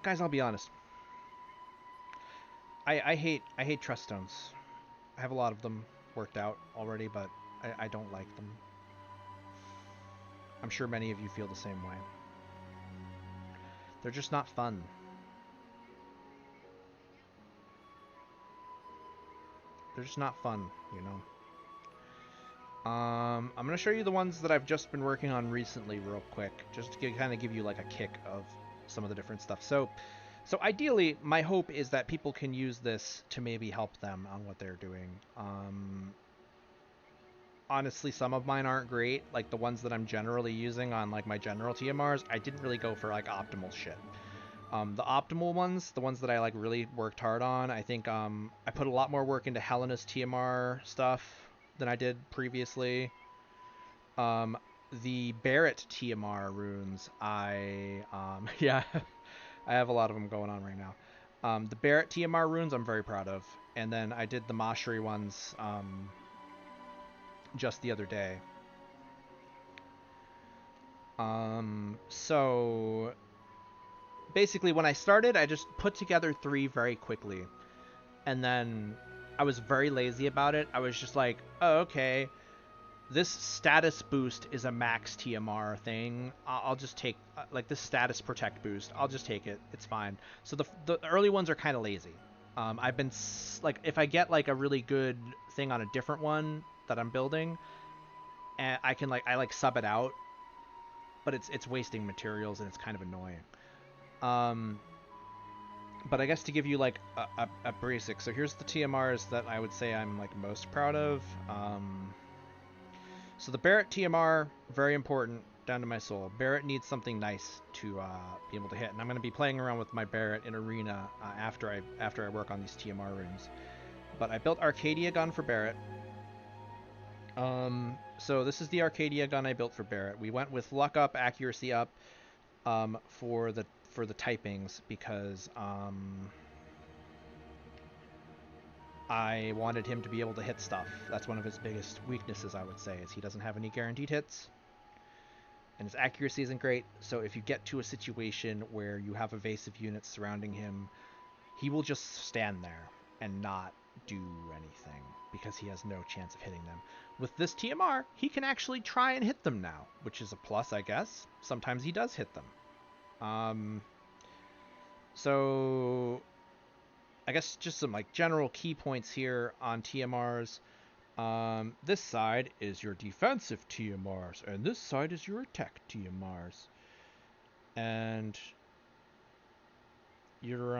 Guys, I'll be honest. I hate trust stones. I have a lot of them worked out already, but I don't like them. I'm sure many of you feel the same way. They're just not fun. They're just not fun, you know. I'm gonna show you the ones that I've just been working on recently, real quick, just to kind of give you like a kick of some of the different stuff. So ideally, my hope is that people can use this to maybe help them on what they're doing. Honestly, some of mine aren't great. Like the ones that I'm generally using on like my general TMRs, I didn't really go for like optimal shit. The optimal ones, the ones that I like really worked hard on, I think I put a lot more work into Helena's TMR stuff than I did previously. The Barrett TMR runes, yeah, I have a lot of them going on right now. The Barrett TMR runes I'm very proud of, and then I did the Moshri ones just the other day. So basically when I started, I just put together 3 very quickly, and then I was very lazy about it. I was just like, oh, okay, this status boost is a max TMR thing. I'll just take like this status protect boost. I'll just take it. It's fine. So the early ones are kind of lazy. I've been like, if I get like a really good thing on a different one that I'm building, and I can I sub it out, but it's wasting materials and it's kind of annoying. But I guess to give you like a basic, so here's the TMRs that I would say I'm like most proud of. So the Barrett TMR, very important, down to my soul. Barrett needs something nice to be able to hit, and I'm going to be playing around with my Barrett in Arena after I work on these TMR runes. But I built Arcadia gun for Barrett. So this is the Arcadia gun I built for Barrett. We went with luck up, accuracy up, for the typings because I wanted him to be able to hit stuff. That's one of his biggest weaknesses, I would say, is he doesn't have any guaranteed hits. And his accuracy isn't great, so if you get to a situation where you have evasive units surrounding him, he will just stand there and not do anything because he has no chance of hitting them. With this TMR, he can actually try and hit them now, which is a plus, I guess. Sometimes he does hit them. So I guess just some like general key points here on TMRs. This side is your defensive TMRs, and this side is your attack TMRs. And you're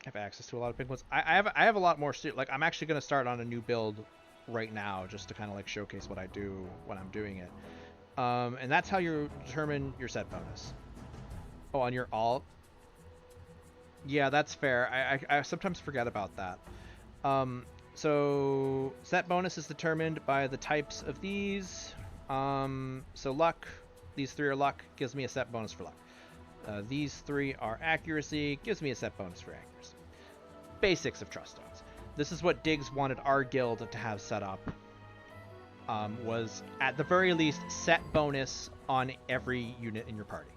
have access to a lot of big ones. I have a lot more. Like I'm actually going to start on a new build right now just to kind of like showcase what I do when I'm doing it. And that's how you determine your set bonus. Oh, on your alt. Yeah, that's fair. I sometimes forget about that. So set bonus is determined by the types of these. So luck, these 3 are luck, gives me a set bonus for luck. These 3 are accuracy, gives me a set bonus for accuracy. Basics of trust stones. This is what Diggs wanted our guild to have set up. Was at the very least set bonus on every unit in your party.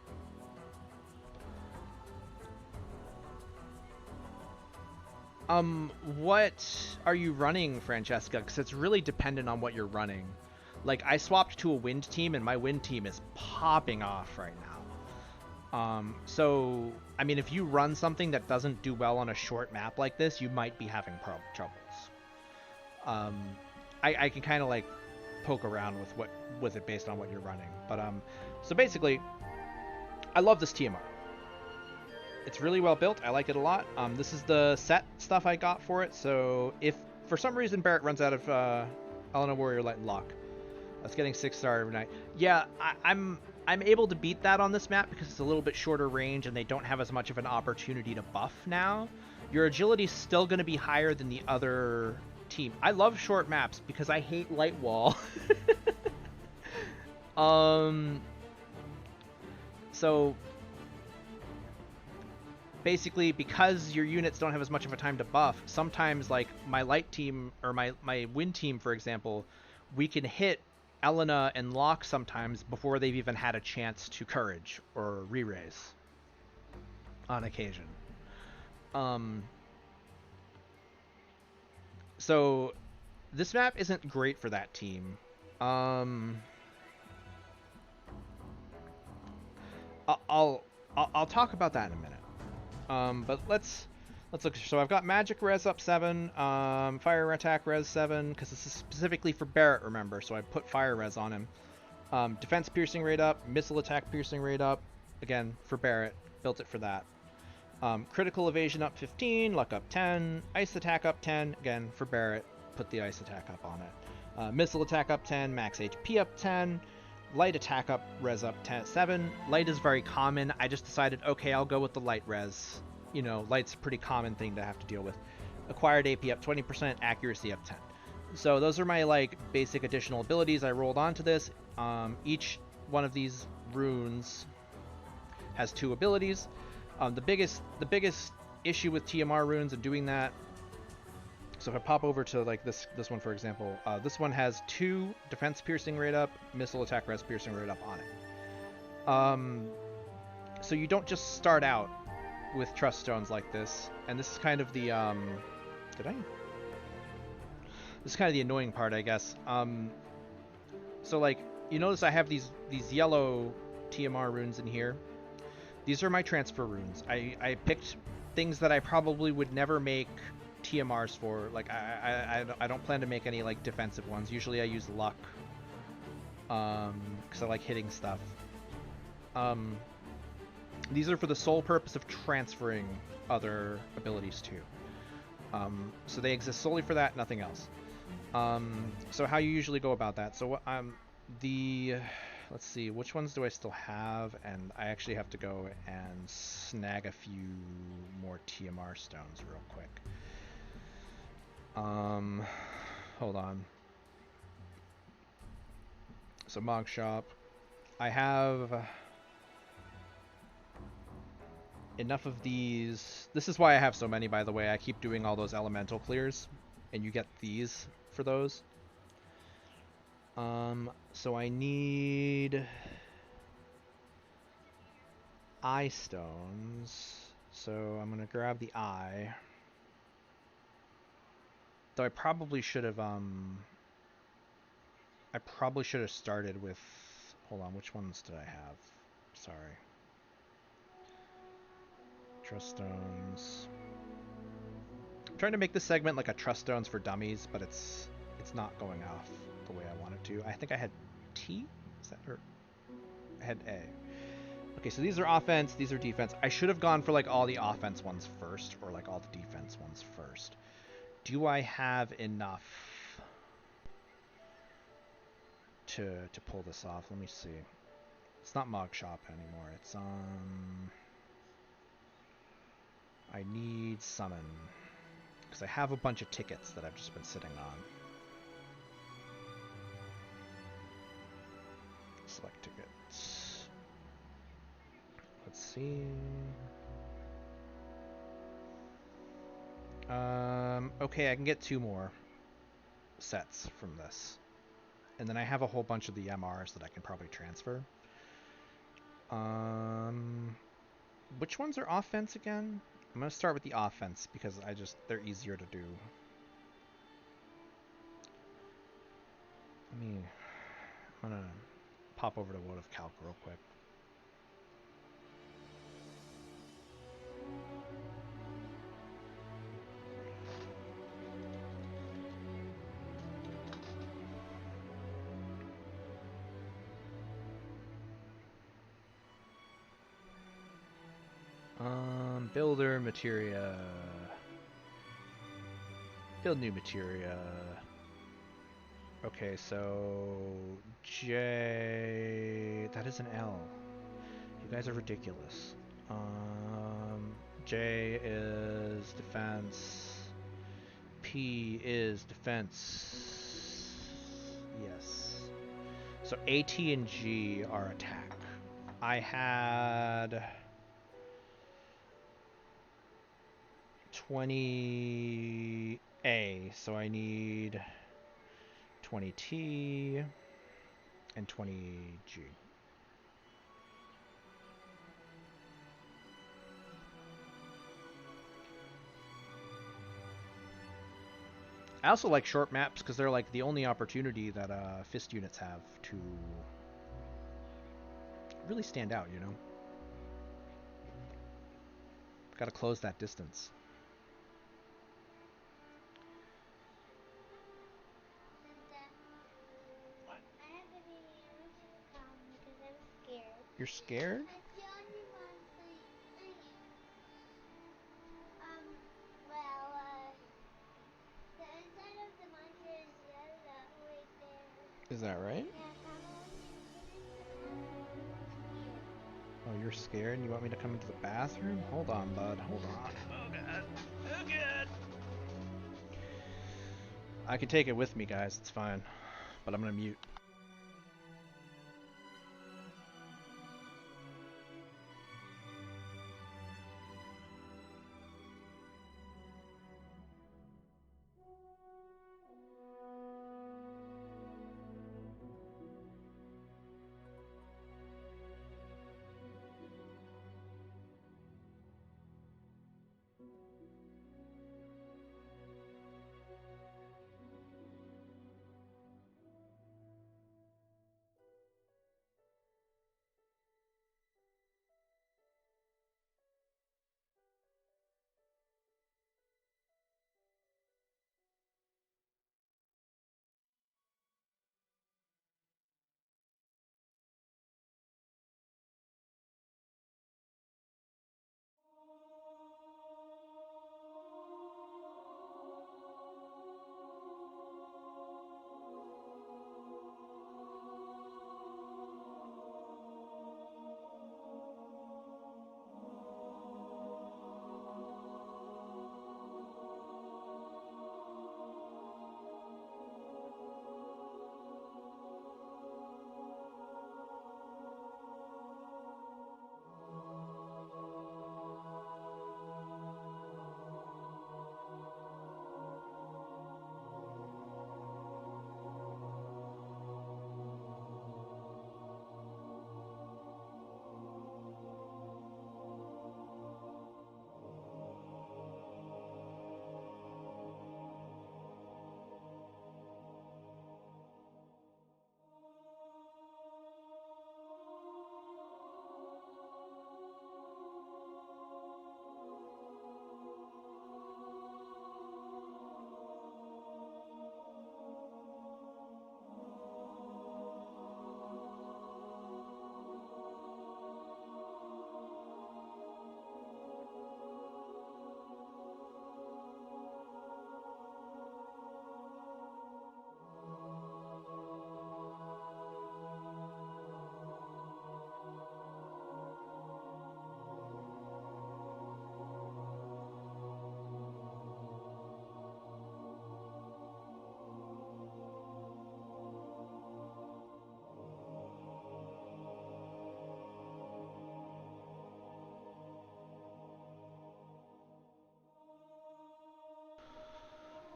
What are you running, Francesca? Because it's really dependent on what you're running. Like, I swapped to a wind team, and my wind team is popping off right now. So, I mean, if you run something that doesn't do well on a short map like this, you might be having troubles. I can kind of, like, poke around with it based on what you're running. But, so basically, I love this TMR. It's really well built. I like it a lot. This is the set stuff I got for it. So if for some reason Barrett runs out of Elena Warrior Light and Lock, that's getting 6-star every night. Yeah, I'm able to beat that on this map because it's a little bit shorter range and they don't have as much of an opportunity to buff now. Your agility is still going to be higher than the other team. I love short maps because I hate light wall. So basically, because your units don't have as much of a time to buff, sometimes like my light team or my wind team, for example, we can hit Elena and Locke sometimes before they've even had a chance to courage or re-raise. on occasion. Um, so this map isn't great for that team. Um, I'll talk about that in a minute. But let's look. So I've got magic res up 7, fire attack res 7, because this is specifically for Barret, remember, so I put fire res on him. Defense piercing rate up, missile attack piercing rate up, again for Barret, built it for that. Critical evasion up 15, luck up 10, ice attack up 10, again for Barret, put the ice attack up on it. Missile attack up 10, max HP up 10, light attack up, res up 7. Light is very common. I just decided, okay, I'll go with the light res. You know, light's a pretty common thing to have to deal with. Acquired AP up 20%, accuracy up 10. So those are my like basic additional abilities I rolled onto this. Each one of these runes has 2 abilities. The biggest issue with TMR runes and doing that. So if I pop over to like this one for example, this one has 2 defense piercing rate up, missile attack res piercing rate up on it. So you don't just start out with trust stones like this, and this is kind of the this is kind of the annoying part, I guess. So like you notice I have these yellow TMR runes in here. These are my transfer runes. I picked things that I probably would never make TMRs for. Like I don't plan to make any like defensive ones. Usually I use luck, because I like hitting stuff. These are for the sole purpose of transferring other abilities too. So they exist solely for that, nothing else. So how you usually go about that? So let's see, which ones do I still have? And I actually have to go and snag a few more TMR stones real quick. Hold on. So Mog Shop. I have enough of these. This is why I have so many, by the way. I keep doing all those elemental clears, and you get these for those. So I need eye stones. So I'm gonna grab the eye. Though I probably should have started with, hold on, which ones did I have? Sorry. Trust stones. I'm trying to make this segment like a trust stones for dummies, but it's not going off the way I want it to. I think I had T? Is that, or I had A. Okay, so these are offense, these are defense. I should have gone for like all the offense ones first, or like all the defense ones first. Do I have enough to pull this off? Let me see. It's not Mog Shop anymore. It's I need summon, because I have a bunch of tickets that I've just been sitting on. Select tickets. Let's see. Okay, I can get 2 more sets from this. And then I have a whole bunch of the MRs that I can probably transfer. Which ones are offense again? I'm going to start with the offense because they're easier to do. I'm going to pop over to Votive Calc real quick. Builder materia. Build new materia. Okay, so J. That is an L. You guys are ridiculous. J is defense. P is defense. Yes. So A, T, and G are attack. I had 20 A, so I need 20 T and 20 G. I also like short maps because they're like the only opportunity that fist units have to really stand out, you know? Gotta close that distance. What? I have a video to come because I'm scared. You're scared? It's the only one well, the inside of the monster is yellow right there. Is that right? Yeah, come on into the bathroom. I'm scared. Oh, you're scared and you want me to come into the bathroom? Hold on, bud. Hold on. Oh, God. Oh, God. I can take it with me, guys. It's fine. But I'm gonna mute.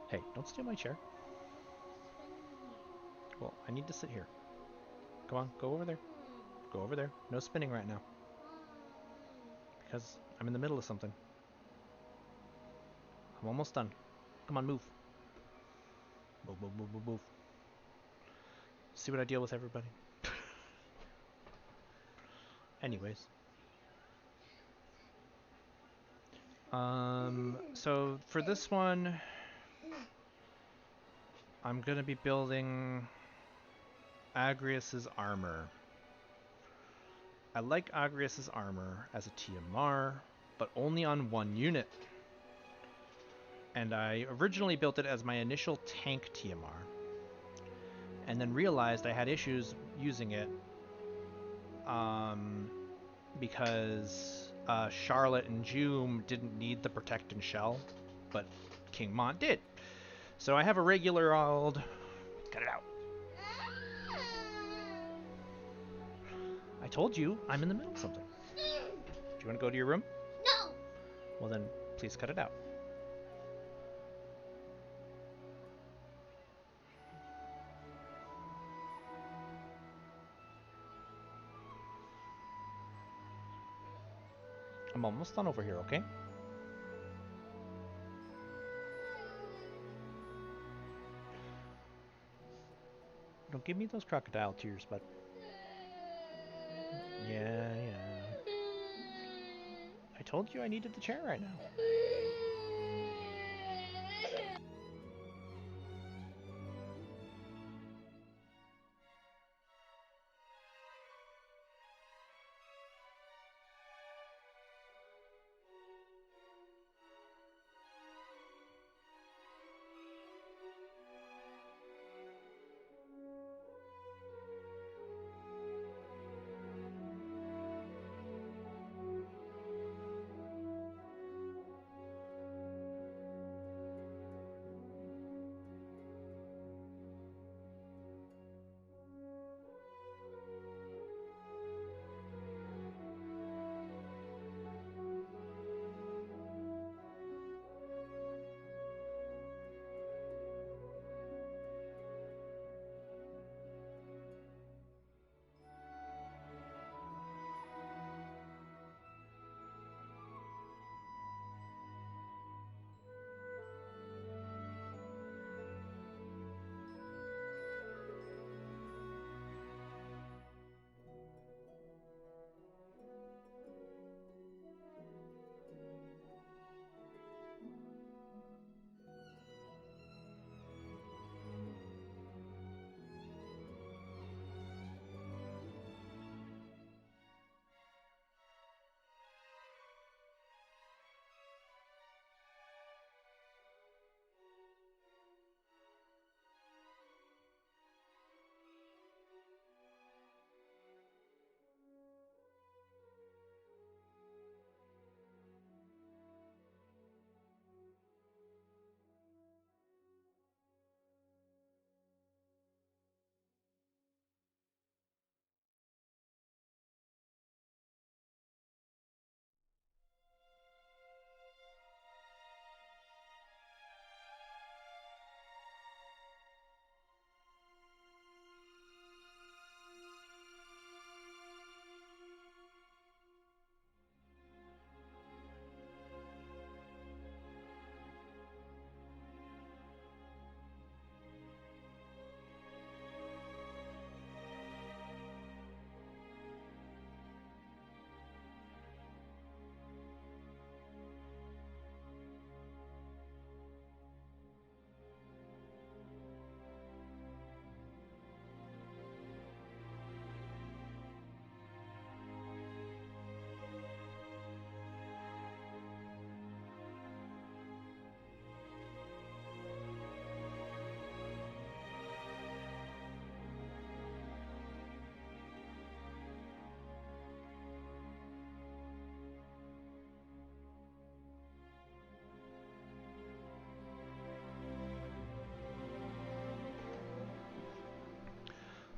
Hey, don't steal my chair. Well, I need to sit here. Come on, go over there. Go over there. No spinning right now. Because I'm in the middle of something. I'm almost done. Come on, move. Move, move, move, move, move. See what I deal with, everybody? Anyways. So for this one, I'm gonna be building Agrius's armor. I like Agrius's armor as a TMR, but only on one unit. And I originally built it as my initial tank TMR, and then realized I had issues using it because Charlotte and Joom didn't need the Protect and Shell, but King Mont did. So I have a regular old... Cut it out. I told you I'm in the middle of something. Do you want to go to your room? No! Well then, please cut it out. I'm almost done over here, okay? Don't give me those crocodile tears, bud. Yeah, yeah. I told you I needed the chair right now.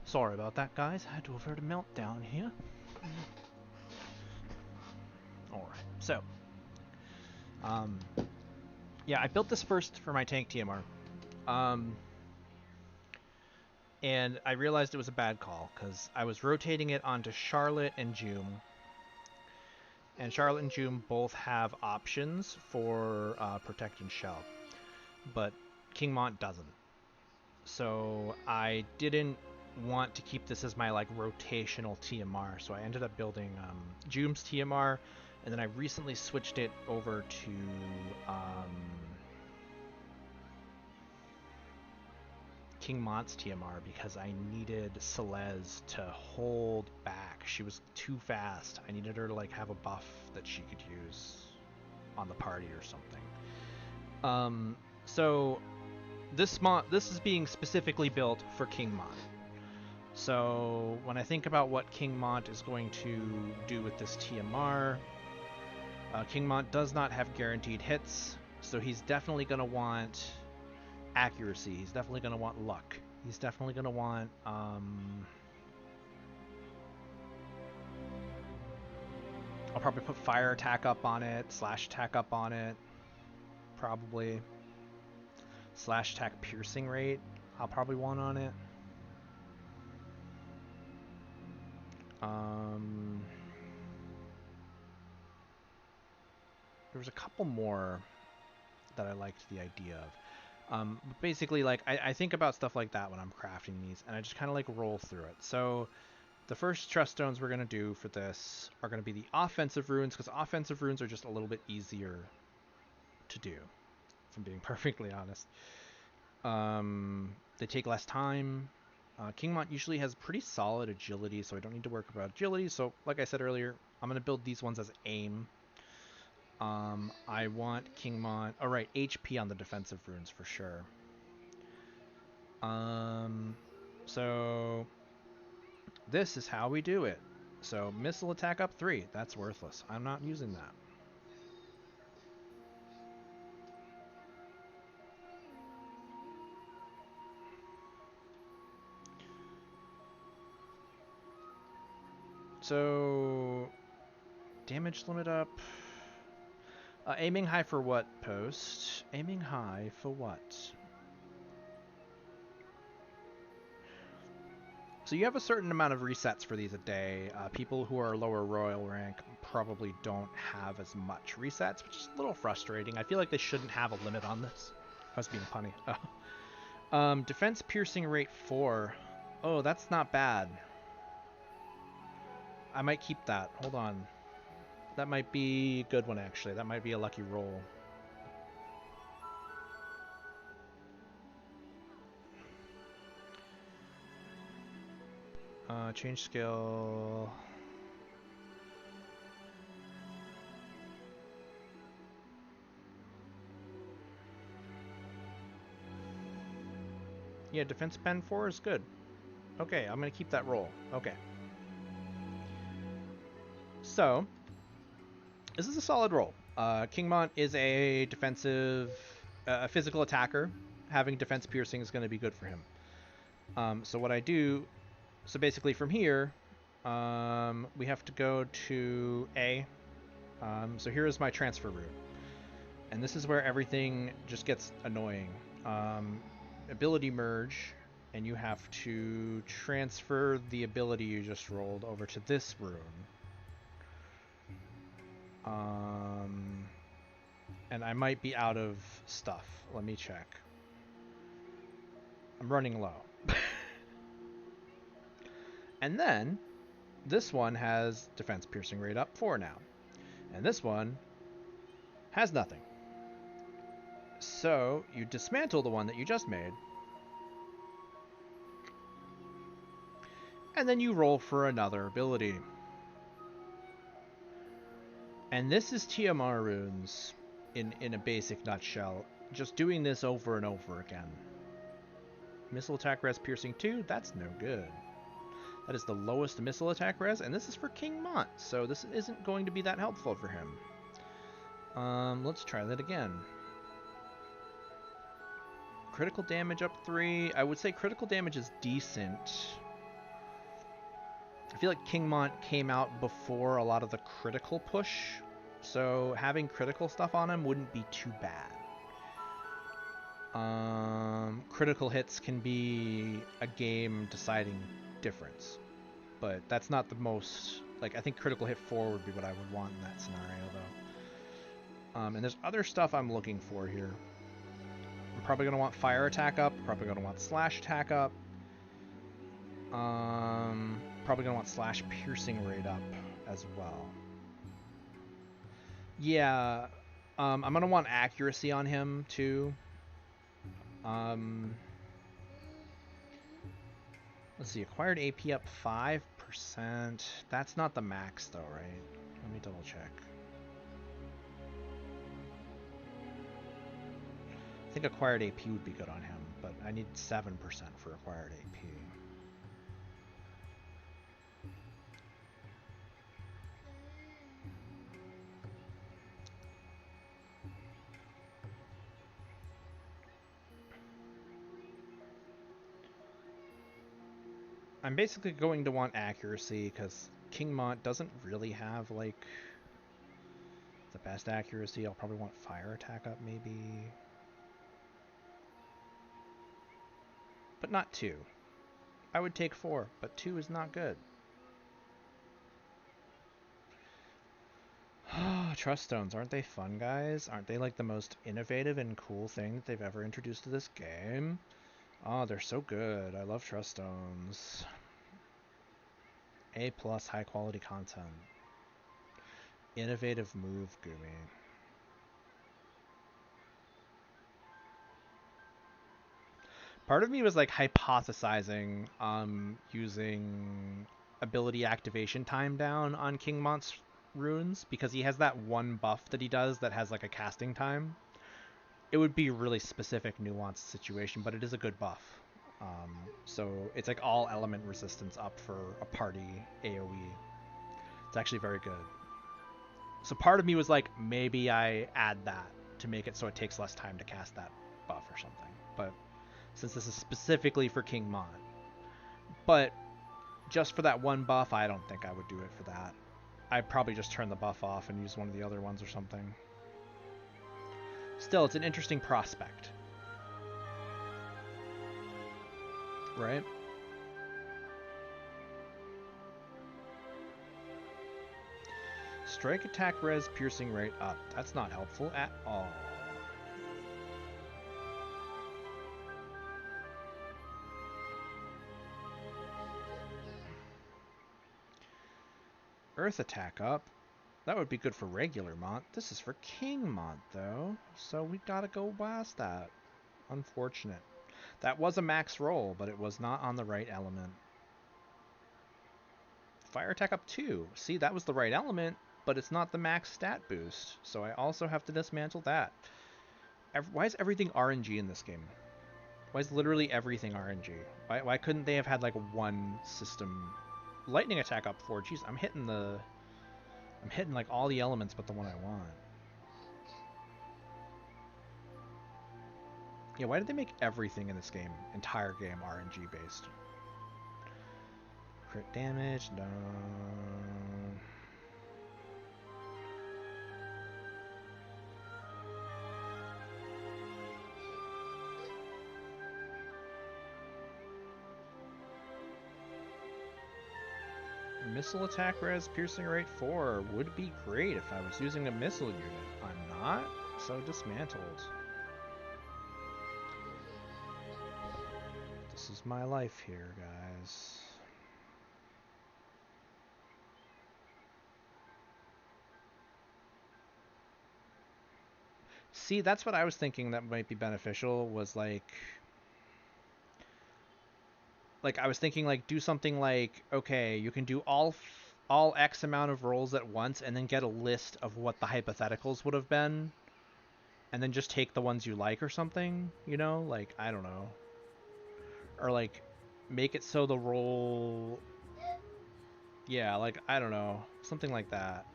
Sorry about that, guys. I had to avert a meltdown here. Alright, so. Um, yeah, I built this first for my tank TMR. And I realized it was a bad call, because I was rotating it onto Charlotte and June. And Charlotte and June both have options for Protect and Shell. But King Mont doesn't. So I didn't want to keep this as my like rotational TMR, so I ended up building Jume's TMR, and then I recently switched it over to King Mont's TMR because I needed Celeste to hold back. She was too fast. I needed her to like have a buff that she could use on the party or something. So this is being specifically built for King Mont. So when I think about what King Mont is going to do with this TMR, King Mont does not have guaranteed hits, so he's definitely going to want accuracy. He's definitely going to want luck. He's definitely going to want I'll probably put fire attack up on it, slash attack up on it, probably. Slash attack piercing rate I'll probably want on it. There was a couple more that I liked the idea But basically, like, I think about stuff like that when I'm crafting these, and I just kind of like roll through it. So the first trust stones we're going to do for this are going to be the offensive runes, because offensive runes are just a little bit easier to do, if I'm being perfectly honest. They take less time. Kingmont usually has pretty solid agility, so I don't need to worry about agility. So, like I said earlier, I'm going to build these ones as aim. I want Kingmont... Oh, right, HP on the defensive runes for sure. So this is how we do it. So missile attack up 3. That's worthless. I'm not using that. So damage limit up. Aiming high for what, Post? Aiming high for what? So you have a certain amount of resets for these a day. People who are lower royal rank probably don't have as much resets, which is a little frustrating. I feel like they shouldn't have a limit on this. I was being punny. Defense piercing rate 4. Oh, that's not bad. I might keep that. Hold on. That might be a good one, actually. That might be a lucky roll. Change skill. Yeah, defense pen 4 is good. Okay, I'm going to keep that roll. Okay. So, this is a solid roll. Kingmont is a defensive, physical attacker. Having defense piercing is going to be good for him. So what I do, so basically from here, we have to go to A. So here is my transfer route. And this is where everything just gets annoying. Ability merge, and you have to transfer the ability you just rolled over to this rune. And I might be out of stuff. Let me check. I'm running low. And then this one has defense piercing rate up 4 now. And this one has nothing. So you dismantle the one that you just made. And then you roll for another ability. And this is TMR runes in a basic nutshell. Just doing this over and over again. Missile attack res piercing 2, that's no good. That is the lowest missile attack res, and this is for Kingmont, so this isn't going to be that helpful for him. Let's try that again. Critical damage up 3. I would say critical damage is decent. I feel like Kingmont came out before a lot of the critical push, so having critical stuff on him wouldn't be too bad. Critical hits can be a game deciding difference, but that's not the most, like, I think critical hit 4 would be what I would want in that scenario though. And there's other stuff I'm looking for here. I'm probably going to want fire attack up, probably going to want slash attack up, probably going to want slash piercing rate up as well. Yeah, I'm going to want accuracy on him too. Let's see, acquired AP up 5%. That's not the max though, right? Let me double check. I think acquired AP would be good on him, but I need 7% for acquired AP. I'm basically going to want accuracy because Kingmont doesn't really have like the best accuracy. I'll probably want fire attack up maybe. But not 2. I would take 4, but 2 is not good. Truststones, aren't they fun, guys? Aren't they like the most innovative and cool thing that they've ever introduced to this game? Oh, they're so good. I love Truststones. A plus high quality content. Innovative move, Gumi. Part of me was like hypothesizing using ability activation time down on King Mont's runes because he has that one buff that he does that has like a casting time. It would be a really specific, nuanced situation, but it is a good buff. So it's like all element resistance up for a party AoE. It's actually very good. So part of me was like, maybe I add that to make it so it takes less time to cast that buff or something. But since this is specifically for King Mon. But just for that one buff, I don't think I would do it for that. I'd probably just turn the buff off and use one of the other ones or something. Still, it's an interesting prospect. Right? Strike attack res piercing rate up. That's not helpful at all. Earth attack up. That would be good for regular Mont. This is for King Mont, though. So we gotta go past that. Unfortunate. That was a max roll, but it was not on the right element. Fire attack up 2. See, that was the right element, but it's not the max stat boost. So I also have to dismantle that. Why is everything RNG in this game? Why is literally everything RNG? Why couldn't they have had like one system? Lightning attack up 4. Jeez, I'm hitting like all the elements but the one I want. Yeah, why did they make everything in this game, entire game, RNG based? Crit damage, no. Missile attack res piercing rate 4 would be great if I was using a missile unit. I'm not, so dismantled. This is my life here, guys. See, that's what I was thinking that might be beneficial, was like I was thinking like do something like, okay, you can do all X amount of rolls at once and then get a list of what the hypotheticals would have been and then just take the ones you like or something, you know? Like, I don't know. Or like make it so the roll, yeah, like I don't know, something like that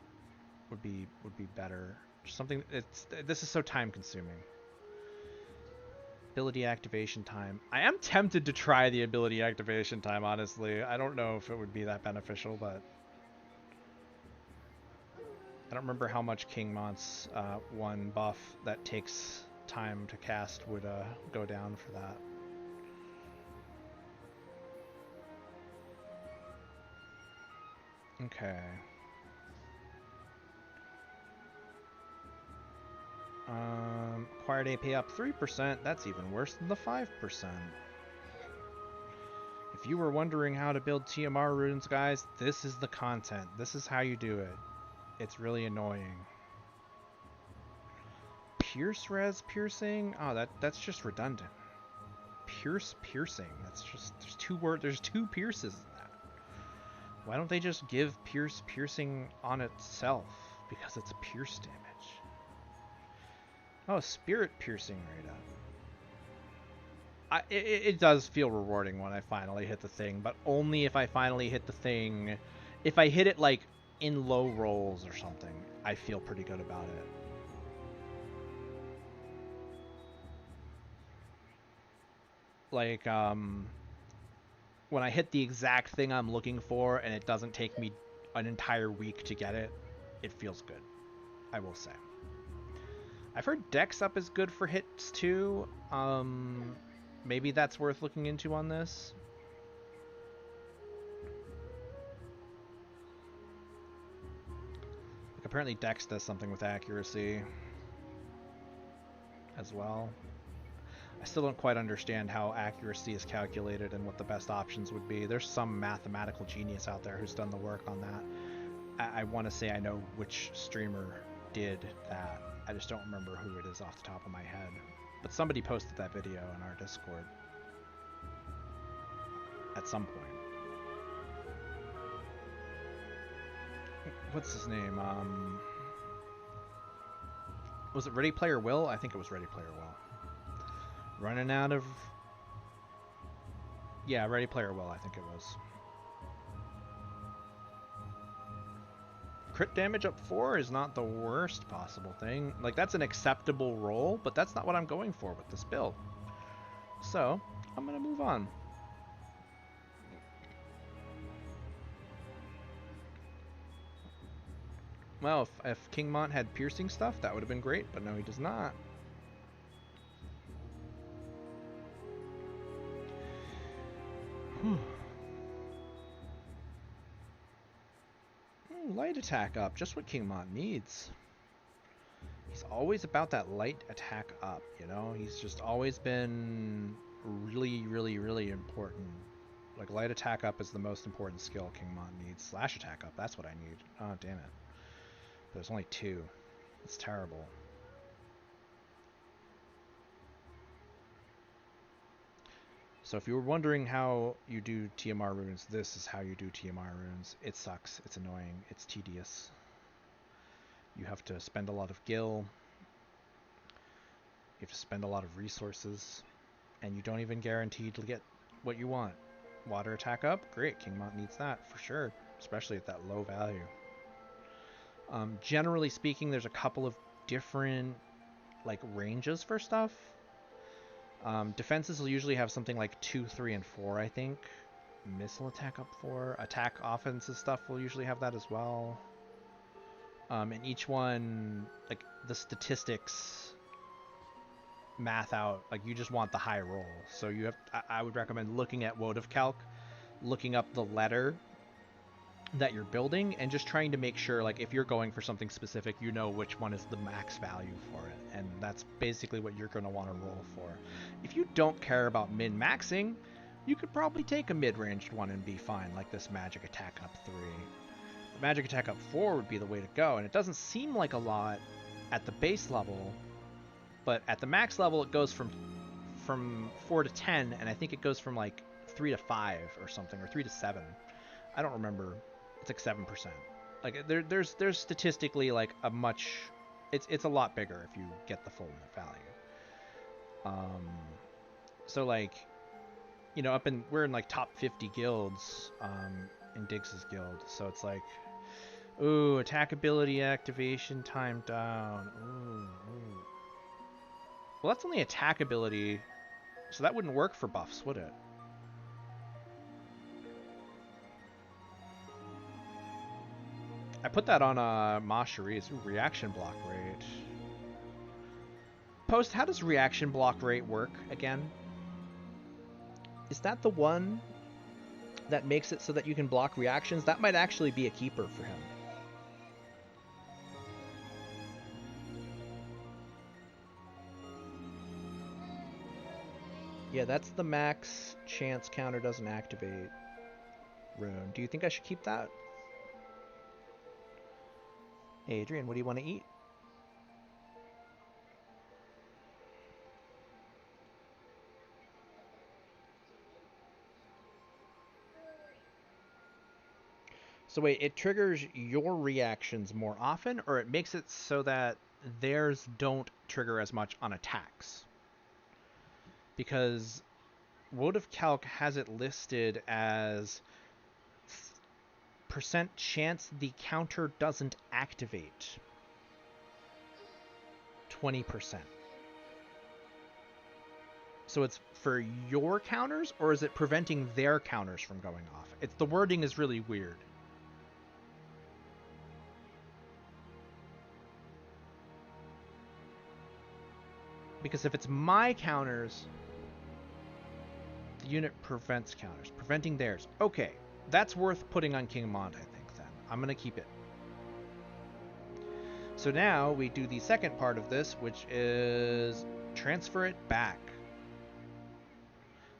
would be better. Just something. This is so time consuming. Ability activation time. I am tempted to try the ability activation time, honestly. I don't know if it would be that beneficial, but I don't remember how much King Mont's one buff that takes time to cast would go down for that. Okay. Acquired AP up 3%. That's even worse than the 5%. If you were wondering how to build TMR runes, guys, this is the content. This is how you do it. It's really annoying. Pierce res piercing? Oh, that's just redundant. Piercing. That's just there's two pierces in that. Why don't they just give piercing on itself? Because it's pierce damage. Oh, spirit piercing right up. It does feel rewarding when I finally hit the thing, but only if I finally hit the thing. If I hit it like in low rolls or something, I feel pretty good about it. Like when I hit the exact thing I'm looking for and it doesn't take me an entire week to get it, it feels good, I will say. I've heard Dex up is good for hits too. Maybe that's worth looking into on this. Like Apparently Dex does something with accuracy as well. I still don't quite understand how accuracy is calculated and what the best options would be. There's some mathematical genius out there who's done the work on that. I want to say I know which streamer did that. I just don't remember who it is off the top of my head. But somebody posted that video in our Discord at some point. What's his name? Was it Ready Player Will? I think it was Ready Player Will. Running out of... Yeah, Ready Player Will, I think it was. Crit damage up 4 is not the worst possible thing. Like, that's an acceptable roll, but that's not what I'm going for with this build. So, I'm going to move on. Well, if King Mont had piercing stuff, that would have been great, but no, he does not. Light attack up, just what King Mont needs. He's always about that light attack up, you know? He's just always been really, really, really important. Like, light attack up is the most important skill King Mont needs. Slash attack up, that's what I need. Oh, damn it. There's only 2. It's terrible. So if you were wondering how you do TMR runes, this is how you do TMR runes. It sucks. It's annoying. It's tedious. You have to spend a lot of gil. You have to spend a lot of resources. And you don't even guarantee to get what you want. Water attack up? Great. King Mont needs that for sure. Especially at that low value. Generally speaking, there's a couple of different like ranges for stuff. Defenses will usually have something like 2, 3, and 4, I think. Missile attack up 4. Attack offensive stuff will usually have that as well. And each one, like, the statistics math out, like, you just want the high roll. So you have, I would recommend looking at Woad of Calc, looking up the letter that you're building, and just trying to make sure, like, if you're going for something specific, you know which one is the max value for it. And that's basically what you're going to want to roll for. If you don't care about min-maxing, you could probably take a mid-ranged one and be fine, like this Magic Attack up 3. The Magic Attack up 4 would be the way to go, and it doesn't seem like a lot at the base level, but at the max level it goes from 4 to 10, and I think it goes from like 3 to 5 or something, or 3 to 7. I don't remember. It's like 7%. Like there's statistically like a much, it's a lot bigger if you get the full value. So like, you know, we're in like top 50 guilds in Diggs's guild, so it's like, ooh, attack ability activation time down. Ooh. Well, that's only attack ability, so that wouldn't work for buffs, would it? I put that on Masheries. Ooh, reaction block rate. Post, how does reaction block rate work again? Is that the one that makes it so that you can block reactions? That might actually be a keeper for him. Yeah, that's the max chance counter doesn't activate rune. Do you think I should keep that? Hey, Adrian, what do you want to eat? So wait, it triggers your reactions more often, or it makes it so that theirs don't trigger as much on attacks? Because Woad of Calc has it listed as % chance the counter doesn't activate. 20%. So it's for your counters, or is it preventing their counters from going off? The wording is really weird. Because if it's my counters, the unit prevents counters. Preventing theirs. Okay, that's worth putting on King Mont, I think, then. I'm going to keep it. So now we do the second part of this, which is transfer it back.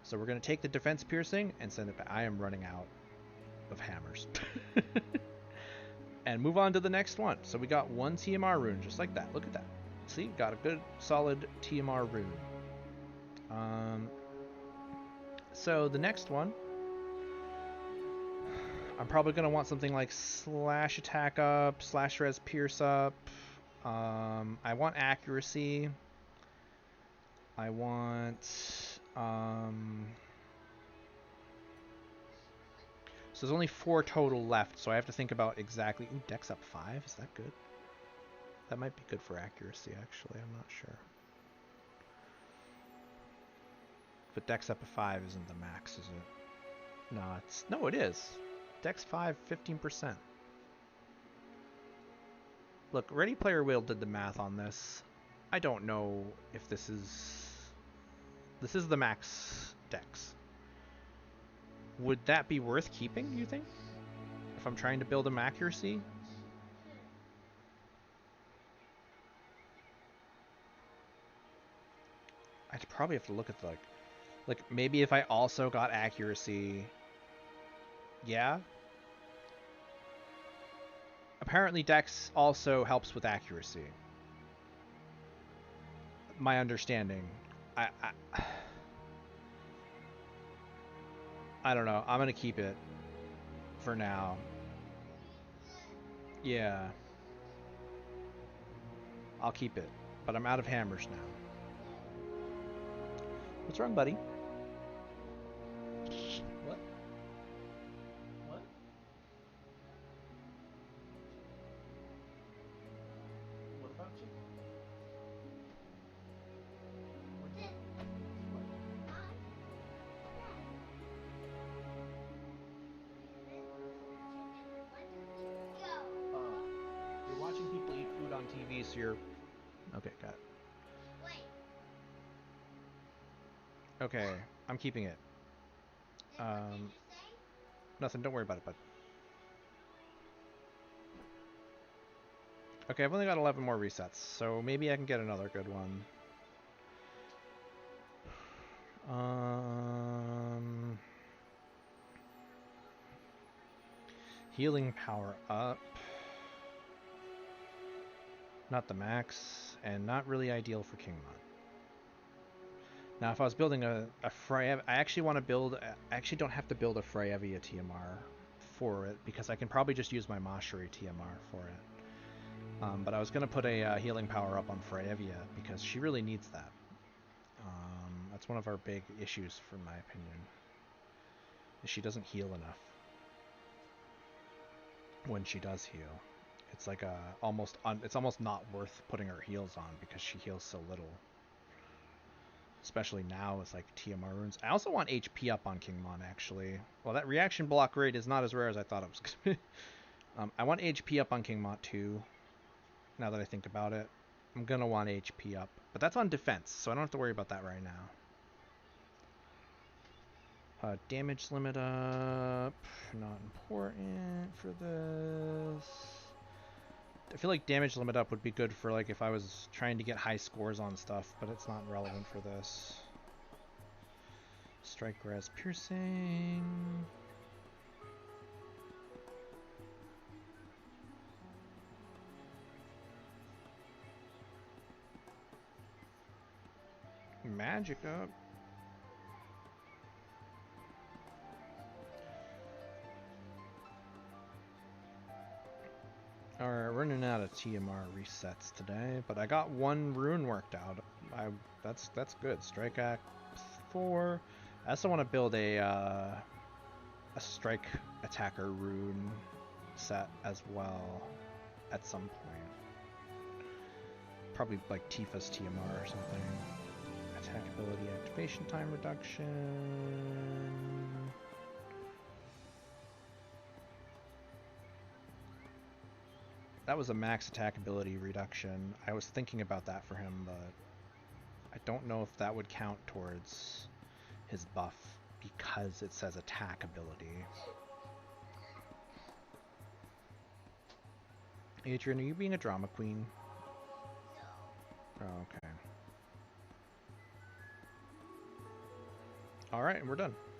So we're going to take the defense piercing and send it back. I am running out of hammers. And move on to the next one. So we got one TMR rune, just like that. Look at that. See, got a good solid TMR rune. So the next one, I'm probably going to want something like slash attack up, slash res pierce up. I want accuracy. I want... So there's only 4 total left, so I have to think about exactly... Ooh, dex up 5? Is that good? That might be good for accuracy, actually. I'm not sure. But dex up 5 isn't the max, is it? No, it's... No, it is. Dex 5, 15%. Look, Ready Player Will did the math on this. I don't know if this is... This is the max dex. Would that be worth keeping, you think? If I'm trying to build him accuracy? I'd probably have to look at the, like maybe if I also got accuracy. Yeah. Apparently dex also helps with accuracy. My understanding. I don't know. I'm gonna keep it for now. Yeah. I'll keep it. But I'm out of hammers now. What's wrong, buddy? What? What? What about you? You're watching people eat food on TV, so you're... Okay, got it. Wait. Okay, I'm keeping it. Nothing, don't worry about it, bud. Okay, I've only got 11 more resets, so maybe I can get another good one. Healing power up. Not the max, and not really ideal for Kingmon. Now, if I was building a Freya, I actually want to build... I actually don't have to build a Freyevia TMR for it, because I can probably just use my Mashari TMR for it. But I was going to put a healing power up on Freyevia, because she really needs that. That's one of our big issues, from my opinion. Is she doesn't heal enough. When she does heal. It's like it's almost not worth putting her heals on, because she heals so little. Especially now with like TMR runes. I also want HP up on Kingmon, actually. Well, that reaction block rate is not as rare as I thought it was going to be. I want HP up on Kingmon too. Now that I think about it. I'm going to want HP up. But that's on defense, so I don't have to worry about that right now. Damage limit up. Not important for this. I feel like damage limit up would be good for like if I was trying to get high scores on stuff, but it's not relevant for this. Strike res piercing. Magic up. Alright, running out of TMR resets today, but I got one rune worked out. That's good. Strike Act 4. I also want to build a strike attacker rune set as well at some point. Probably like Tifa's TMR or something. Attack ability activation time reduction. That was a max attack ability reduction. I was thinking about that for him, but I don't know if that would count towards his buff because it says attack ability. Adrian, are you being a drama queen? No. Oh, okay. All right, and we're done.